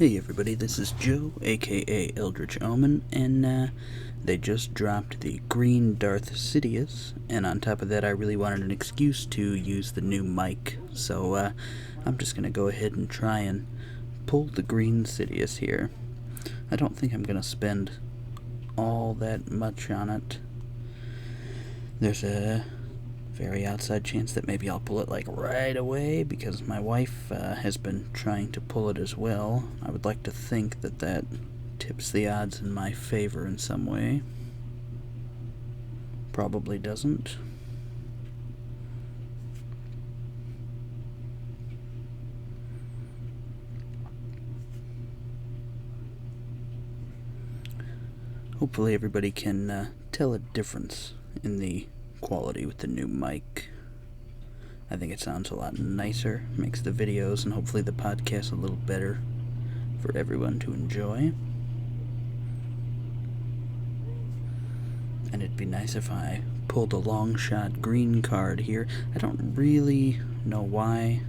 Hey everybody, this is Joe, aka Eldritch Omen, and they just dropped the green Darth Sidious, and on top of that I really wanted an excuse to use the new mic, so I'm just gonna go ahead and try and pull the green Sidious here. I don't think I'm gonna spend all that much on it. There's a very outside chance that maybe I'll pull it like right away because my wife has been trying to pull it as well. I would like to think that that tips the odds in my favor in some way. Probably doesn't. Hopefully everybody can tell a difference in the quality with the new mic. I think it sounds a lot nicer, makes the videos and hopefully the podcast a little better for everyone to enjoy. And it'd be nice if I pulled a long shot green card here. I don't really know why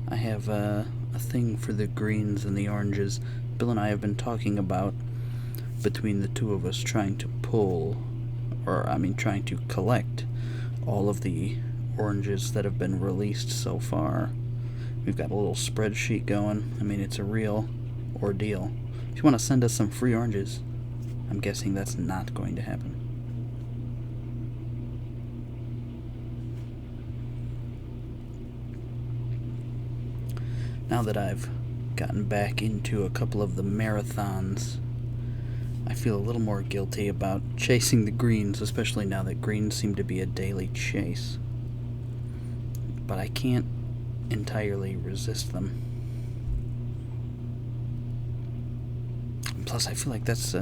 I have a thing for the greens and the oranges. Bill and I have been talking about, between the two of us, trying to trying to collect all of the oranges that have been released so far. We've got a little spreadsheet going. I mean, it's a real ordeal. If you want to send us some free oranges, I'm guessing that's not going to happen. Now that I've gotten back into a couple of the marathons, I feel a little more guilty about chasing the greens, especially now that greens seem to be a daily chase. But I can't entirely resist them. And plus, I feel like it's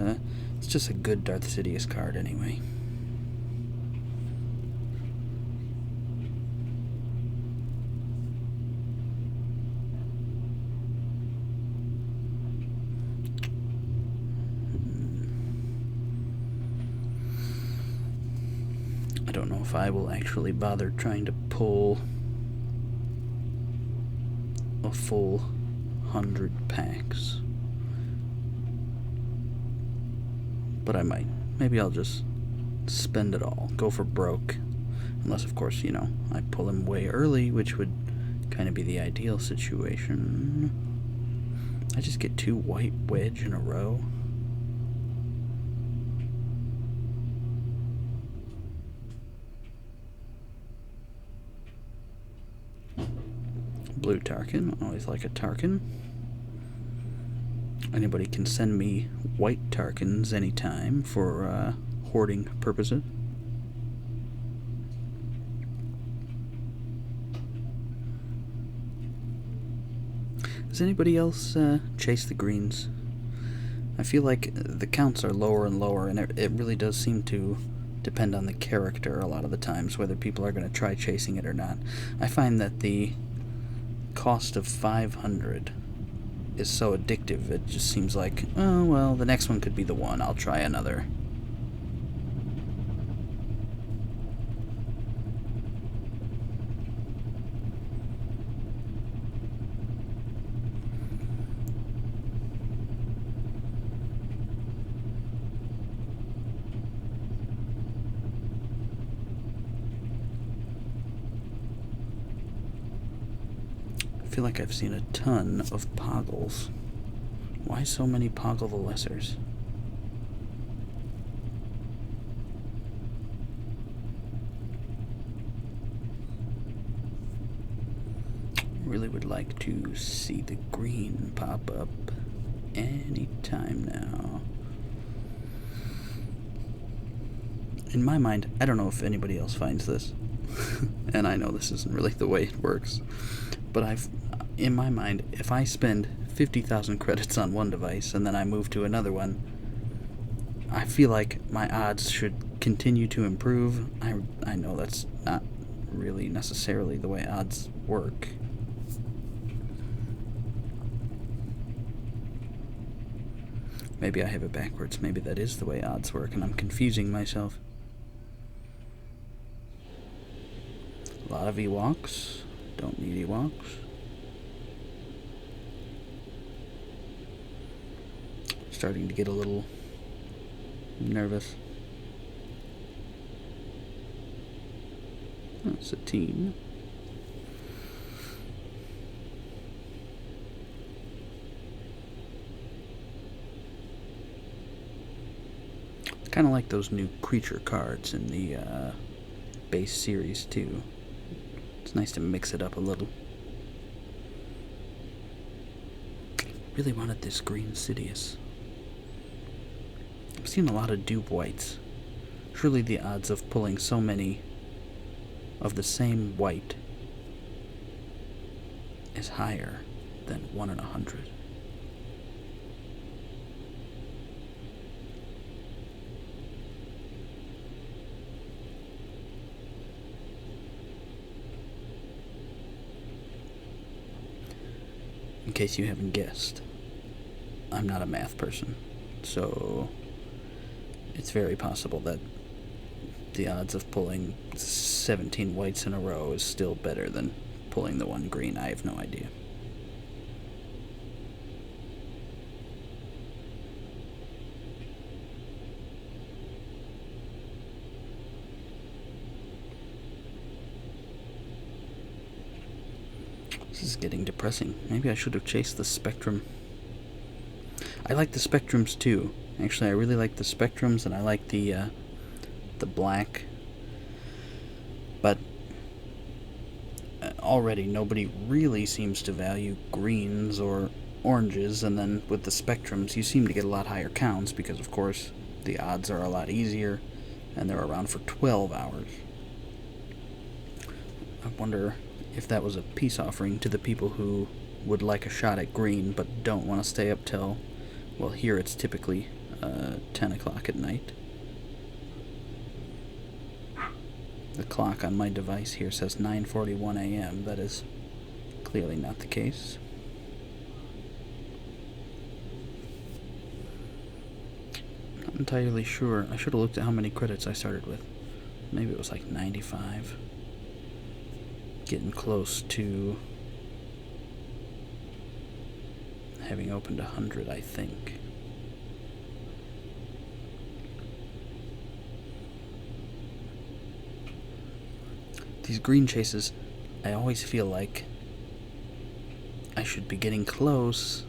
just a good Darth Sidious card anyway. I don't know if I will actually bother trying to pull a full 100 packs. But I might. Maybe I'll just spend it all. Go for broke. Unless, of course, I pull him way early, which would kind of be the ideal situation. I just get 2 white wedge in a row. Blue Tarkin. Always like a Tarkin. Anybody can send me white Tarkins anytime for hoarding purposes. Does anybody else chase the greens? I feel like the counts are lower and lower, and it really does seem to depend on the character a lot of the times, whether people are going to try chasing it or not. I find that the cost of 500 is so addictive, it just seems like, oh, well, the next one could be the one. I'll try another. I feel like I've seen a ton of Poggles. Why so many Poggle the Lessers? Really would like to see the green pop up anytime now. In my mind, I don't know if anybody else finds this, and I know this isn't really the way it works, but in my mind, if I spend 50,000 credits on one device and then I move to another one, I feel like my odds should continue to improve. I know that's not really necessarily the way odds work. Maybe I have it backwards. Maybe that is the way odds work and I'm confusing myself. A lot of Ewoks. Don't need Ewoks. Starting to get a little nervous. That's a team. Kind of like those new creature cards in the base series too. It's nice to mix it up a little. Really wanted this green Sidious. I've seen a lot of dupe whites. Surely the odds of pulling so many of the same white is higher than 1 in 100. In case you haven't guessed, I'm not a math person, so it's very possible that the odds of pulling 17 whites in a row is still better than pulling the one green. I have no idea. This is getting depressing. Maybe I should have chased the spectrum. I like the spectrums too. Actually, I really like the spectrums, and I like the black. But already nobody really seems to value greens or oranges, and then with the spectrums you seem to get a lot higher counts because, of course, the odds are a lot easier, and they're around for 12 hours. I wonder if that was a peace offering to the people who would like a shot at green but don't want to stay up till, well, here it's typically 10 o'clock at night. The clock on my device here says 9:41 a.m. That is clearly not the case. Not entirely sure. I should have looked at how many credits I started with. Maybe it was like 95. Getting close to having opened 100, I think. These green chases, I always feel like I should be getting close,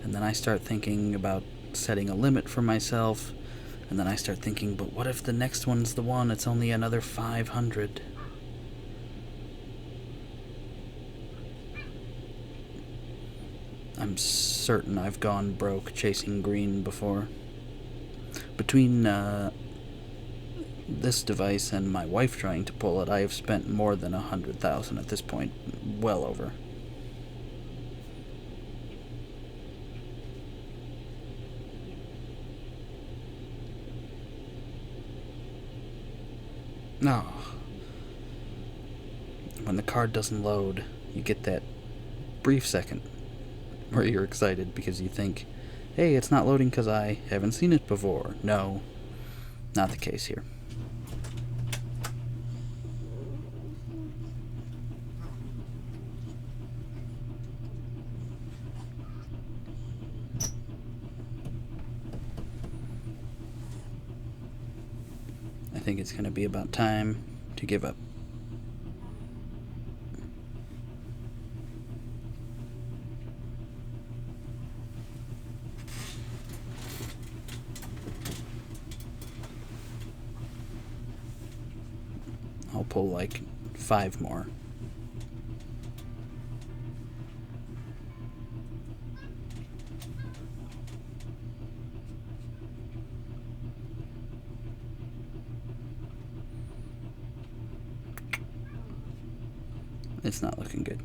and then I start thinking about setting a limit for myself, and then I start thinking, but what if the next one's the one? It's only another 500. I'm certain I've gone broke chasing green before. Between this device and my wife trying to pull it, I have spent more than 100,000 at this point. Well over. No. When the card doesn't load, you get that brief second where you're excited because you think, hey, it's not loading because I haven't seen it before. No, not the case here. I think it's going to be about time to give up. I'll pull like 5 more. It's not looking good.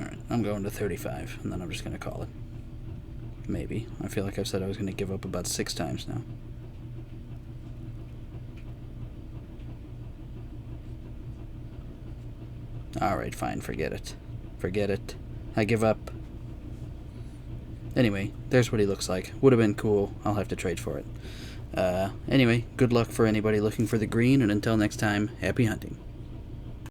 Alright, I'm going to 35, and then I'm just going to call it. Maybe. I feel like I've said I was going to give up about 6 times now. Alright, fine, forget it. Forget it. I give up. Anyway, there's what he looks like. Would have been cool. I'll have to trade for it. Anyway, good luck for anybody looking for the green, and until next time, happy hunting.